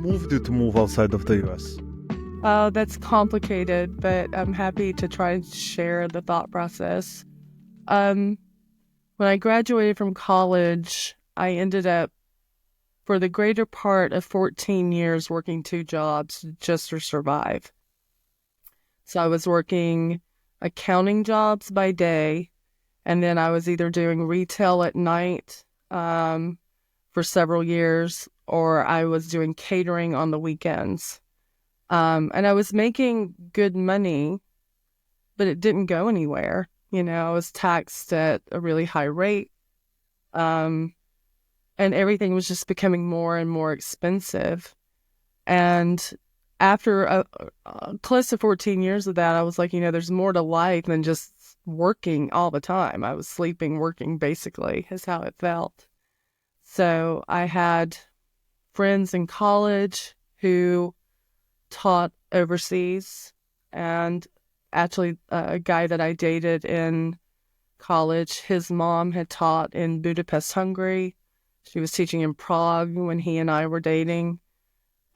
moved you to move outside of the US? Oh, that's complicated, but I'm happy to try and share the thought process. Um, when I graduated from college, I ended up, for the greater part of 14 years, working two jobs just to survive. So I was working accounting jobs by day, and then I was either doing retail at night for several years, or I was doing catering on the weekends. And I was making good money, but it didn't go anywhere. You know, I was taxed at a really high rate. And everything was just becoming more and more expensive. And after close to 14 years of that, I was like, you know, there's more to life than just working all the time. I was sleeping, working, basically, is how it felt. So I had friends in college who taught overseas, and actually a guy that I dated in college, his mom had taught in Budapest, Hungary. She was teaching in Prague when he and I were dating.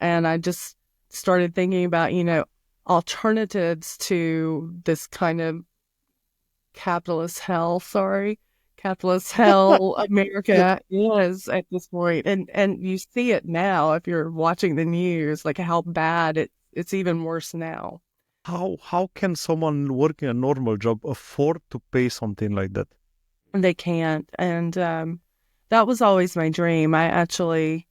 And I just started thinking about, you know, alternatives to this kind of capitalist hell America is at this point. And you see it now if you're watching the news, like how bad it's even worse now. How can someone working a normal job afford to pay something like that? They can't. And that was always my dream. I actually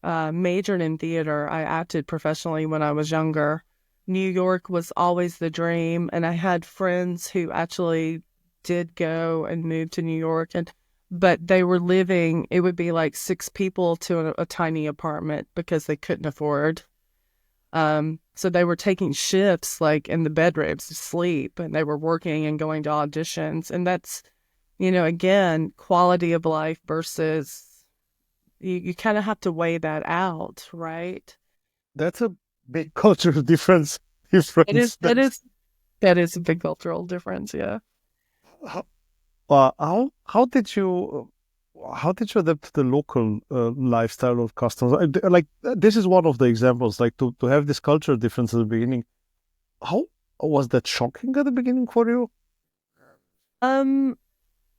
majored in theater. I acted professionally when I was younger. New York was always the dream. And I had friends who actually did go and move to New York, but they were living, it would be like 6 people to a tiny apartment because they couldn't afford. So they were taking shifts like in the bedrooms to sleep, and they were working and going to auditions. And that's, you know, again, quality of life versus you kind of have to weigh that out, right? That's a big cultural difference. It is, that is a big cultural difference. Yeah. How, how did you adapt to the local lifestyle or customs? Like this is one of the examples. Like to have this cultural difference at the beginning. How was that shocking at the beginning for you?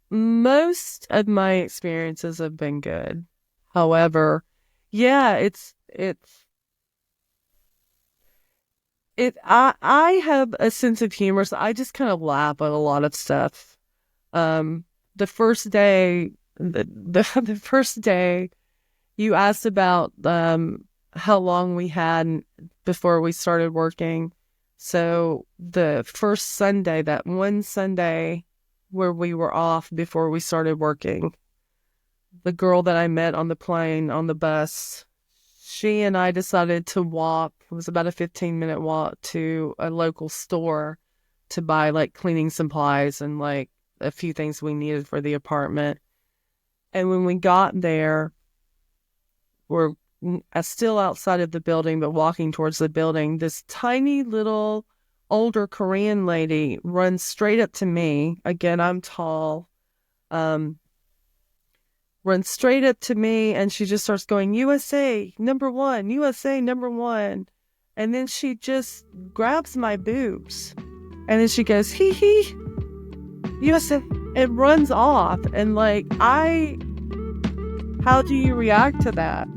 Most of my experiences have been good. However, yeah, I have a sense of humor, so I just kind of laugh at a lot of stuff. The first day, the first day you asked about how long we had before we started working. So the first Sunday, that one Sunday where we were off before we started working, the girl that I met on the plane, on the bus, she and I decided to walk. It was about a 15-minute walk to a local store to buy like cleaning supplies and like a few things we needed for the apartment. And when we got there, we're still outside of the building, but walking towards the building. This tiny little older Korean lady runs straight up to me. Again, I'm tall. Runs straight up to me, and she just starts going, USA #1, USA #1. And then she just grabs my boobs. And then she goes, hee hee, USA, and runs off. And like, how do you react to that?